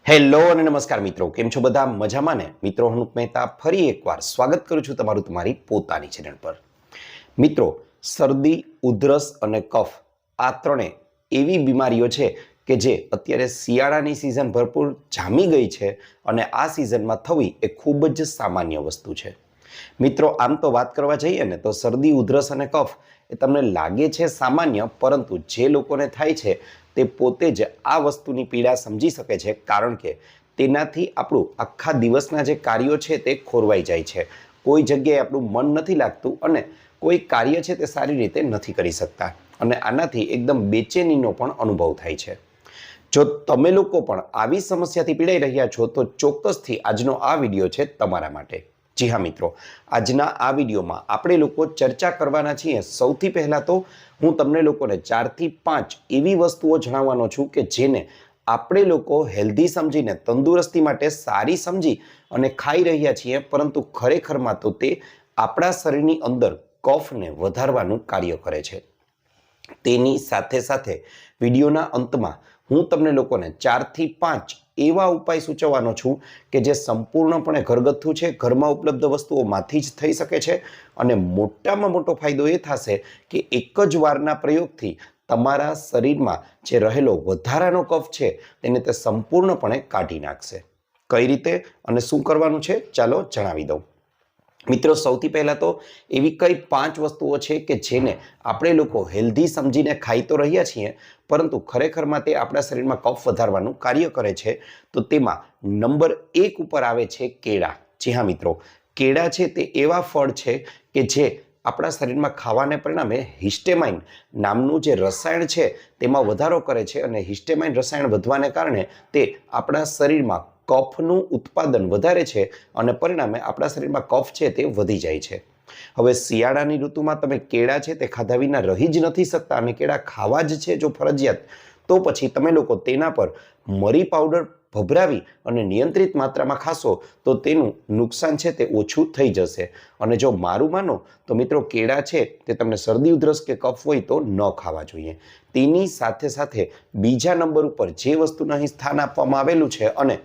Hello અને નમસ્કાર મિત્રો, કેમ છો બધા? મજામાં ને? મિત્રો, હું મહેતા ફરી એકવાર સ્વાગત કરું છું તમારું તમારી પોતાની ચેનલ પર. મિત્રો, શરદી, ઉધરસ અને કફ આ ત્રણે એવી બીમારીઓ છે કે જે અત્યારે શિયાળાની સિઝન ભરપૂર જામી ગઈ છે અને આ સિઝનમાં થવી એ ખૂબ જ સામાન્ય વસ્તુ છે. મિત્રો, આમ તો વાત કરવા જઈએ ને તો શરદી, ઉધરસ અને કફ એ તમને લાગે છે સામાન્ય, પરંતુ જે લોકોને થાય છે તે પોતે જ આ વસ્તુની પીડા સમજી શકે છે, કારણ કે તેનાથી આપણું આખા દિવસના જે કાર્યો છે તે ખોરવાઈ જાય છે. કોઈ જગ્યાએ આપણું મન નથી લાગતું અને કોઈ કાર્ય છે તે સારી રીતે નથી કરી શકતા અને આનાથી એકદમ બેચેનીનો પણ અનુભવ થાય છે. જો તમે લોકો પણ આવી સમસ્યાથી પીડાઈ રહ્યા છો તો ચોક્કસથી આજનો આ વિડીયો છે તમારા માટે. જી હા મિત્રો, આજના આ વિડીયોમાં આપણે લોકો ચર્ચા કરવાના છીએ. સૌથી પહેલાં તો હું તમને લોકોને 4 થી 5 એવી વસ્તુઓ જણાવવાનો છું કે જેને આપણે લોકો હેલ્ધી સમજીને, તંદુરસ્તી માટે સારી સમજી અને ખાઈ રહ્યા છીએ, પરંતુ ખરેખરમાં તો તે આપણા શરીરની અંદર કફને વધારવાનું કાર્ય કરે છે. તેની સાથે સાથે વિડીયોના અંતમાં હું તમને લોકોને 4 થી 5 એવા ઉપાય સૂચવવાનો છું કે જે સંપૂર્ણપણે ઘરગથ્થુ છે, ઘરમાં ઉપલબ્ધ વસ્તુઓમાંથી જ થઈ શકે છે અને મોટામાં મોટો ફાયદો એ થશે કે એક જ વારના પ્રયોગથી તમારા શરીરમાં જે રહેલો વધારાનો કફ છે તેને તે સંપૂર્ણપણે કાઢી નાખશે. કઈ રીતે અને શું કરવાનું છે, ચાલો જણાવી દઉં. મિત્રો, સૌથી પહેલાં તો એવી કઈ 5 વસ્તુઓ છે કે જેને આપણે લોકો હેલ્ધી સમજીને ખાઈ તો રહ્યા છીએ, પરંતુ ખરેખરમાં તે આપણા શરીરમાં કફ વધારવાનું કાર્ય કરે છે. તો તેમાં નંબર 1 ઉપર આવે છે કેળા. જી હા મિત્રો, કેળા છે તે એવા ફળ છે કે જે આપણા શરીરમાં ખાવાને પરિણામે હિસ્ટેમાઇન નામનું જે રસાયણ છે તેમાં વધારો કરે છે અને હિસ્ટેમાઇન રસાયણ વધવાને કારણે તે આપણા શરીરમાં કફનું ઉત્પાદન વધારે છે અને પરિણામે આપણા શરીરમાં કફ છે તે વધી જાય છે. હવે શિયાળાની ઋતુમાં તમે કેળા છે તે ખાધા વિના રહી જ નથી શકતા અને કેળા ખાવા જ છે જો ફરજિયાત, તો પછી તમે લોકો તેના પર મરી પાવડર ભભરાવી અને નિયંત્રિત માત્રામાં ખાશો તો તેનું નુકસાન છે તે ઓછું થઈ જશે. અને જો મારું માનો તો મિત્રો, કેળા છે તે તમને શરદી, ઉધરસ કે કફ હોય તો ન ખાવા જોઈએ. તેની સાથે સાથે બીજા નંબર ઉપર જે વસ્તુને અહીં સ્થાન આપવામાં આવેલું છે અને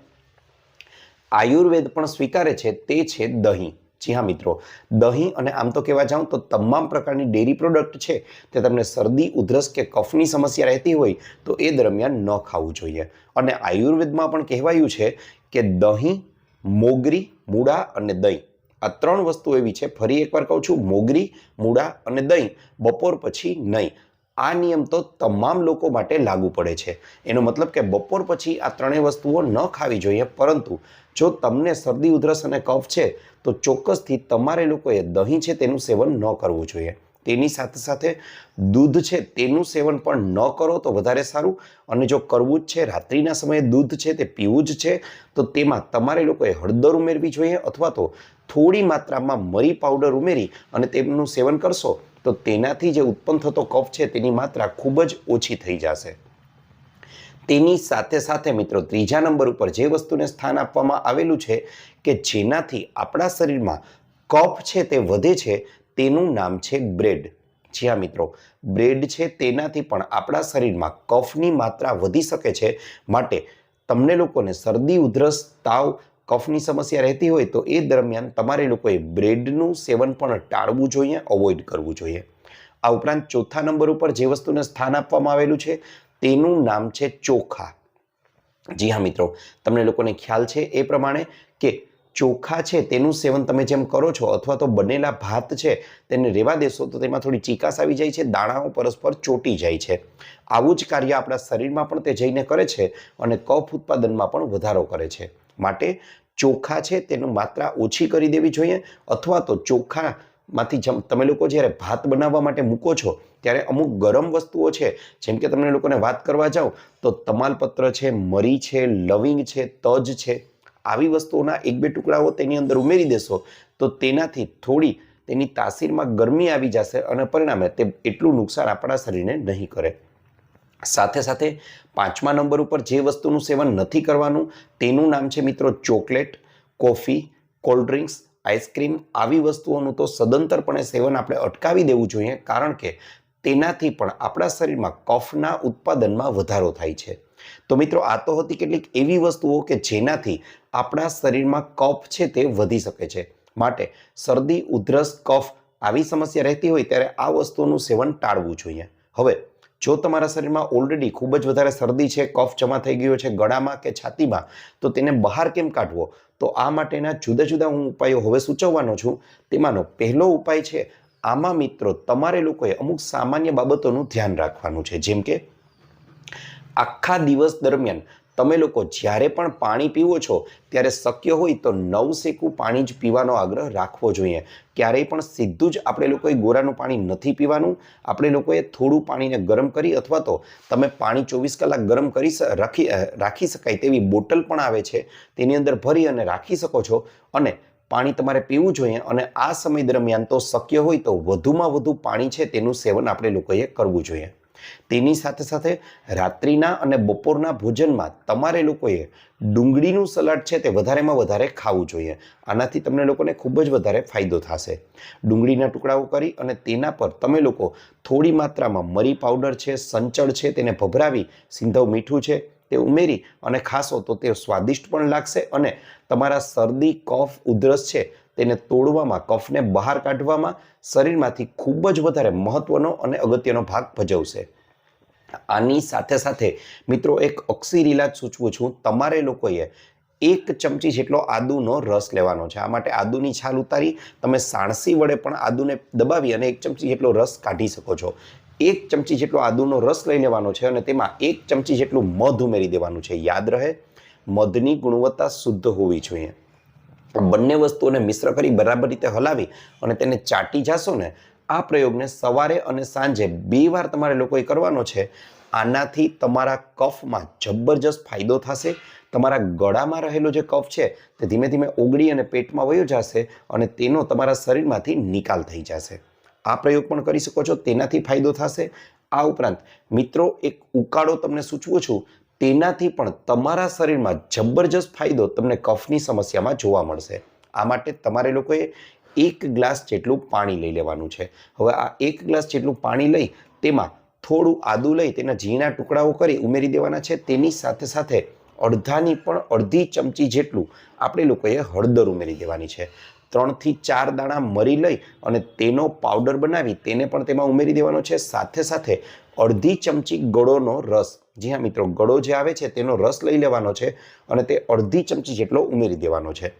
આયુર્વેદ પણ સ્વીકારે છે તે છે દહીં. જી હા મિત્રો, દહીં અને આમ તો કહેવા જાઉં તો તમામ પ્રકારની ડેરી પ્રોડક્ટ છે તે તમને શરદી, ઉધરસ કે કફની સમસ્યા રહેતી હોય તો એ દરમિયાન ન ખાવું જોઈએ. અને આયુર્વેદમાં પણ કહેવાયું છે કે દહીં, મોગરી, મૂળા અને દહીં આ 3 વસ્તુ એવી છે, ફરી એકવાર કહું છું, મોગરી, મૂળા અને દહીં બપોર પછી નહીં. આ નિયમ તો તમામ લોકો માટે લાગુ પડે છે. એનો મતલબ કે બપોર પછી આ 3 વસ્તુઓ ન ખાવી જોઈએ, પરંતુ જો તમને શરદી, ઉધરસ અને કફ છે તો ચોક્કસથી તમારે લોકોએ દહીં છે તેનું સેવન ન કરવું જોઈએ. તેની સાથે સાથે દૂધ છે તેનું સેવન પણ ન કરો તો વધારે સારું. અને જો કરવું જ છે, રાત્રિના સમયે દૂધ છે તે પીવું જ છે, તો તેમાં તમારે લોકોએ હળદર ઉમેરવી જોઈએ અથવા તો થોડી માત્રામાં મરી પાવડર ઉમેરી અને તેમનું સેવન કરશો તો તેનાથી જે ઉત્પન્ન થતો કફ છે તેની માત્રા ખૂબ જ ઓછી થઈ જશે. તેની સાથે સાથે મિત્રો, ત્રીજા નંબર ઉપર જે વસ્તુને સ્થાન આપવામાં આવેલું છે કે જેનાથી આપણા શરીરમાં કફ છે તે વધે છે, તેનું નામ છે બ્રેડ. જી હા મિત્રો, બ્રેડ છે તેનાથી પણ આપણા શરીરમાં કફની માત્રા વધી શકે છે. માટે તમને લોકોને શરદી, ઉધરસ, તાવ, કફની સમસ્યા રહેતી હોય તો એ દરમિયાન તમારે લોકોએ બ્રેડનું સેવન પણ ટાળવું જોઈએ, અવોઇડ કરવું જોઈએ. આ ઉપરાંત ચોથા નંબર ઉપર જે વસ્તુને સ્થાન આપવામાં આવેલું છે તેનું નામ છે ચોખા. જી હા મિત્રો, તમને લોકોને ખ્યાલ છે એ પ્રમાણે કે ચોખા છે તેનું સેવન તમે જેમ કરો છો અથવા તો બનેલા ભાત છે તેને રહેવા દેશો તો તેમાં થોડી ચીકાશ આવી જાય છે, દાણાઓ પરસ્પર ચોટી જાય છે. આવું જ કાર્ય આપણા શરીરમાં પણ તે જઈને કરે છે અને કફ ઉત્પાદનમાં પણ વધારો કરે છે. માટે ચોખા છે તેની માત્રા ઓછી કરી દેવી જોઈએ અથવા તો ચોખામાંથી તમે લોકો જ્યારે ભાત બનાવવા માટે મૂકો છો ત્યારે અમુક ગરમ વસ્તુઓ છે, જેમ કે તમને લોકોને વાત કરવા જાઉં તો તમાલપત્ર છે, મરી છે, લવિંગ છે, તજ છે, આવી વસ્તુઓના 1-2 ટુકડાઓ તેની અંદર ઉમેરી દેશો તો તેનાથી થોડી તેની તાસીરમાં ગરમી આવી જશે અને પરિણામે તે એટલું નુકસાન આપણા શરીરને નહીં કરે. સાથે સાથે 5મા નંબર ઉપર જે વસ્તુનું સેવન નથી કરવાનું તેનું નામ છે મિત્રો chocolate, coffee, cold drinks, ice cream. આવી વસ્તુઓનું તો સદંતરપણે સેવન આપણે અટકાવી દેવું જોઈએ, કારણ કે તેનાથી પણ આપણા શરીરમાં કફના ઉત્પાદનમાં વધારો થાય છે. તો મિત્રો આ તો હતી કેટલીક એવી વસ્તુઓ કે જેનાથી આપણા શરીરમાં કફ છે તે વધી શકે છે. માટે શરદી, ઉધરસ, કફ આવી સમસ્યા રહેતી હોય ત્યારે આ વસ્તુઓનું સેવન ટાળવું જોઈએ. હવે જો તમારા શરીરમાં ઓલરેડી ખૂબ જ વધારે શરદી છે, કફ જમા થઈ ગયો છે ગળામાં કે છાતીમાં, તો તેને બહાર કેમ કાઢવો? તો આ માટેના જુદા જુદા હું ઉપાયો હવે સૂચવવાનો છું. તેમાંનો પહેલો ઉપાય છે, આમાં મિત્રો તમારે લોકોએ અમુક સામાન્ય બાબતોનું ધ્યાન રાખવાનું છે. જેમ કે આખા દિવસ દરમિયાન તમે લોકો જ્યારે પણ પાણી પીવો છો ત્યારે શક્ય હોય તો નવશેકું પાણી જ પીવાનો આગ્રહ રાખવો જોઈએ. ક્યારેય પણ સીધું જ આપણે લોકોએ ગોરાનું પાણી નથી પીવાનું. આપણે લોકોએ થોડું પાણીને ગરમ કરી અથવા તો તમે પાણી 24 કલાક ગરમ કરી રાખી શકાય તેવી બોટલ પણ આવે છે, તેની અંદર ભરી અને રાખી શકો છો અને પાણી તમારે પીવું જોઈએ. અને આ સમય દરમિયાન તો શક્ય હોય તો વધુમાં વધુ પાણી છે તેનું સેવન આપણે લોકોએ કરવું જોઈએ. તેની સાથે સાથે રાત્રિના અને બપોરના ભોજનમાં તમારે લોકોએ ડુંગળીનું સલાડ છે તે વધારેમાં વધારે ખાવું જોઈએ. આનાથી તમને લોકોને ખૂબ જ વધારે ફાયદો થશે. ડુંગળીના ટુકડાઓ કરી અને તેના પર તમે લોકો થોડી માત્રામાં મરી પાવડર છે, સંચળ છે, તેને ભભરાવી, સિંધવ મીઠું છે તે ઉમેરી અને ખાશો તો તે સ્વાદિષ્ટ પણ લાગશે અને તમારા શરદી, કફ, ઉધરસ છે તેને તોડવામાં, કફને બહાર કાઢવામાં શરીરમાંથી ખૂબ જ વધારે મહત્વનો અને અગત્યનો ભાગ ભજવશે. આની સાથે સાથે મિત્રો એક અક્ષીર ઇલાજ સૂચવું છું. તમારે લોકોએ 1 ચમચી જેટલો આદુનો રસ લેવાનો છે. આ માટે આદુની છાલ ઉતારી તમે સાણસી વડે પણ આદુને દબાવી અને 1 ચમચી જેટલો રસ કાઢી શકો છો. 1 ચમચી જેટલો આદુનો રસ લઈ લેવાનો છે અને તેમાં 1 ચમચી જેટલું મધ ઉમેરી દેવાનું છે. યાદ રહે, મધની ગુણવત્તા શુદ્ધ હોવી જોઈએ. બંને વસ્તુઓને મિશ્ર કરી બરાબર રીતે હલાવી અને તેને ચાટી જાશો ને, આ પ્રયોગને સવારે અને સાંજે 2 વાર તમારે લોકોએ કરવાનો છે. આનાથી તમારા કફમાં જબરજસ્ત ફાયદો થશે. તમારા ગળામાં રહેલો જે કફ છે તે ધીમે ધીમે ઓગળી અને પેટમાં વયો જશે અને તેનો તમારા શરીરમાંથી નિકાલ થઈ જશે. આ પ્રયોગ પણ કરી શકો છો, તેનાથી ફાયદો થશે. આ ઉપરાંત મિત્રો એક ઉકાળો તમને સૂચવું છું, તેનાથી પણ તમારા શરીરમાં જબરજસ્ત ફાયદો તમને કફની સમસ્યામાં જોવા મળશે. આ માટે તમારે લોકોએ 1 ગ્લાસ જેટલું પાણી લઈ લેવાનું છે. હવે આ 1 ગ્લાસ જેટલું પાણી લઈ તેમાં થોડું આદું લઈ તેના ઝીણા ટુકડાઓ કરી ઉમેરી દેવાના છે. તેની સાથે સાથે અડધાની પણ અડધી ચમચી જેટલું આપણે લોકોએ હળદર ઉમેરી દેવાની છે. 3 થી 4 દાણા મરી લઈ અને તેનો પાવડર બનાવી તેને પણ તેમાં ઉમેરી દેવાનો છે. સાથે સાથે અડધી ચમચી ગળોનો રસ, જી હા મિત્રો, ગળો જે આવે છે તેનો રસ લઈ લેવાનો છે અને તે અડધી ચમચી જેટલો ઉમેરી દેવાનો છે.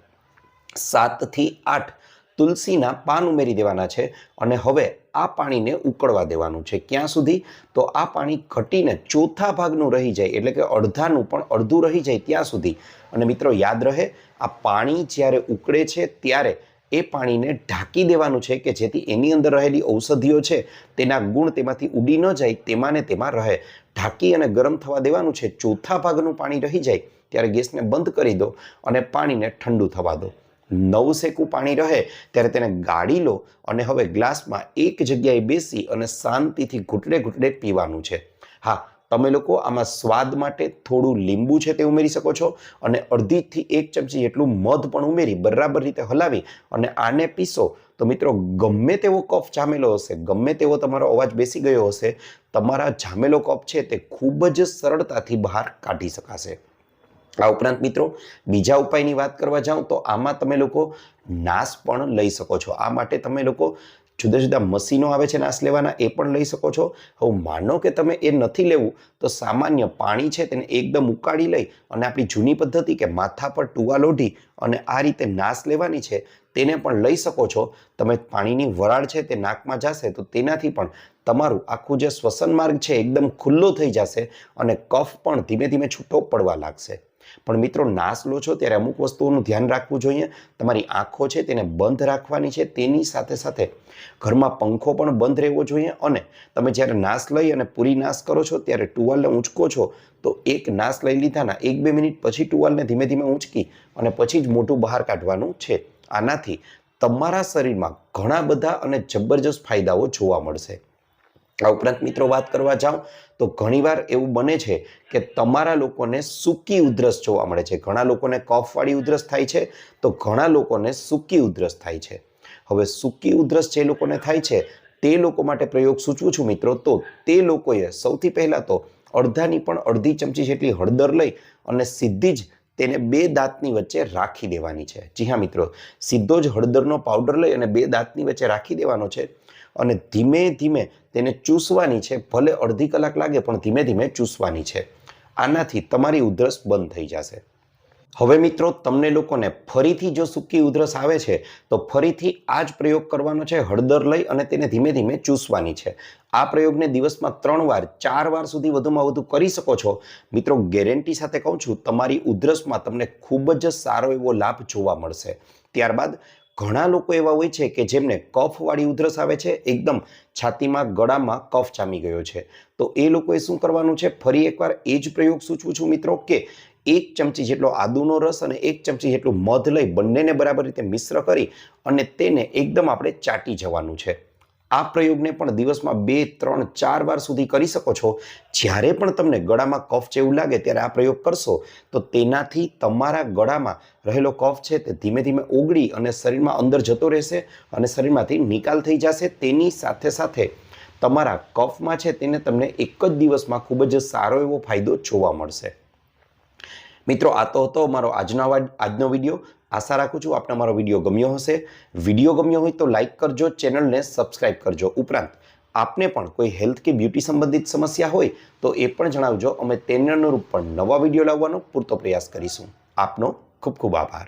7 થી 8 તુલસીના પાન ઉમેરી દેવાના છે અને હવે આ પાણીને ઉકળવા દેવાનું છે. ક્યાં સુધી? તો આ પાણી ઘટીને ચોથા ભાગનું રહી જાય, એટલે કે અડધાનું પણ અડધું રહી જાય ત્યાં સુધી. અને મિત્રો યાદ રહે, આ પાણી જ્યારે ઉકળે છે ત્યારે એ પાણીને ઢાંકી દેવાનું છે કે જેથી એની અંદર રહેલી ઔષધિઓ છે તેના ગુણ તેમાંથી ઉડી ન જાય, તેમાં ને તેમાં રહે. ઢાંકી અને ગરમ થવા દેવાનું છે. ચોથા ભાગનું પાણી રહી જાય ત્યારે ગેસને બંધ કરી દો અને પાણીને ઠંડુ થવા દો. નવશેકું પાણી રહે ત્યારે તેને ગાળી લો અને હવે ગ્લાસમાં એક જગ્યાએ બેસી અને શાંતિથી ઘૂંટડે ઘૂંટડે પીવાનું છે. હા, તમે લોકો આમાં સ્વાદ માટે થોડું લીંબુ છે તે ઉમેરી શકો છો અને અડધીથી 1 ચમચી જેટલું મધ પણ ઉમેરી બરાબર રીતે હલાવી અને આને પીશો તો મિત્રો ગમે તેવો કફ જામેલો હશે, ગમે તેવો તમારો અવાજ બેસી ગયો હશે, તમારા જામેલો કફ છે તે ખૂબ જ સરળતાથી બહાર કાઢી શકાશે. આ ઉપરાંત મિત્રો બીજા ઉપાયની વાત કરવા જાઉં તો આમાં તમે લોકો નાશ પણ લઈ શકો છો. આ માટે તમે લોકો જુદા જુદા મશીનો આવે છે નાશ લેવાના, એ પણ લઈ શકો છો. હવે માનો કે તમે એ નથી લેવું તો સામાન્ય પાણી છે તેને એકદમ ઉકાળી લઈ અને આપણી જૂની પદ્ધતિ કે માથા પર ટુવાલ ઓઢી અને આ રીતે નાશ લેવાની છે તેને પણ લઈ શકો છો. તમે પાણીની વરાળ છે તે નાકમાં જશે તો તેનાથી પણ તમારું આખું જે શ્વસન માર્ગ છે એકદમ ખુલ્લો થઈ જશે અને કફ પણ ધીમે ધીમે છૂટો પડવા લાગશે. પણ મિત્રો નાશ લો છો ત્યારે અમુક વસ્તુઓનું ધ્યાન રાખવું જોઈએ. તમારી આંખો છે તેને બંધ રાખવાની છે. તેની સાથે સાથે ઘરમાં પંખો પણ બંધ રહેવો જોઈએ અને તમે જ્યારે નાશ લઈ અને પૂરી નાશ કરો છો ત્યારે ટુવાલને ઊંચકો છો તો એક નાશ લઈ લીધાના 1-2 મિનિટ પછી ટુવાલને ધીમે ધીમે ઊંચકી અને પછી જ મોઢું બહાર કાઢવાનું છે. આનાથી તમારા શરીરમાં ઘણા બધા અને જબરજસ્ત ફાયદાઓ જોવા મળશે. આ ઉપરાંત મિત્રો વાત કરવા જાઉં તો ઘણીવાર એવું બને છે કે તમારા લોકોને સૂકી ઉધરસ જોવા મળે છે. ઘણા લોકોને કફવાળી ઉધરસ થાય છે તો ઘણા લોકોને સૂકી ઉધરસ થાય છે. હવે સૂકી ઉધરસ જે લોકોને થાય છે તે લોકો માટે પ્રયોગ સૂચવું છું મિત્રો. તો તે લોકોએ સૌથી પહેલાં તો અડધાની પણ અડધી ચમચી જેટલી હળદર લઈ અને સીધી જ તેને 2 દાંતની વચ્ચે રાખી દેવાની છે. જી હા મિત્રો, સીધો જ હળદરનો પાવડર લઈ અને 2 દાંતની વચ્ચે રાખી દેવાનો છે અને ધીમે ધીમે તેને ચૂસવાની છે. ભલે અડધી કલાક લાગે પણ ધીમે ધીમે ચૂસવાની છે. આનાથી તમારી ઉધરસ બંધ થઈ જશે. હવે મિત્રો, તમને લોકોને ફરીથી જો સૂકી ઉધરસ આવે છે તો ફરીથી આ જ પ્રયોગ કરવાનો છે. હળદર લઈ અને તેને ધીમે ધીમે ચૂસવાની છે. આ પ્રયોગને દિવસમાં 3 વાર 4 વાર સુધી વધુમાં વધુ કરી શકો છો. મિત્રો, ગેરંટી સાથે કહું છું, તમારી ઉધરસમાં તમને ખૂબ જ સારો એવો લાભ જોવા મળશે. ત્યારબાદ ઘણા લોકો એવા હોય છે કે જેમને કફવાળી ઉધરસ આવે છે, એકદમ છાતીમાં ગળામાં કફ જામી ગયો છે. તો એ લોકોએ શું કરવાનું છે? ફરી એકવાર એ જ પ્રયોગ સૂચવું છું મિત્રો કે 1 ચમચી જેટલો આદુનો રસ અને 1 ચમચી જેટલું મધ લઈ બંનેને બરાબર રીતે મિશ્ર કરી અને તેને એકદમ આપણે ચાટી જવાનું છે. આ પ્રયોગને પણ દિવસમાં 2, 3, 4 વાર સુધી કરી શકો છો. જ્યારે પણ તમને ગળામાં કફ જેવું લાગે ત્યારે આ પ્રયોગ કરશો તો તેનાથી તમારા ગળામાં રહેલો કફ છે તે ધીમે ધીમે ઓગળી અને શરીરમાં અંદર જતો રહેશે અને શરીરમાંથી નિકાલ થઈ જશે. તેની સાથે સાથે તમારા કફમાં છે તેને તમને એક જ દિવસમાં ખૂબ જ સારો એવો ફાયદો જોવા મળશે. મિત્રો, આ તો હતો મારો આજનો વિડીયો. આશા રાખું છું આપને મારો વિડીયો ગમ્યો હશે. વિડીયો ગમ્યો હોય તો લાઇક કરજો, ચેનલને સબસ્ક્રાઇબ કરજો. ઉપરાંત આપને પણ કોઈ હેલ્થ કે બ્યુટી સંબંધિત સમસ્યા હોય તો એ પણ જણાવજો. અમે તેને અનુરૂપ પણ નવા વિડીયો લાવવાનો પૂરતો પ્રયાસ કરીશું. આપનો ખૂબ ખૂબ આભાર.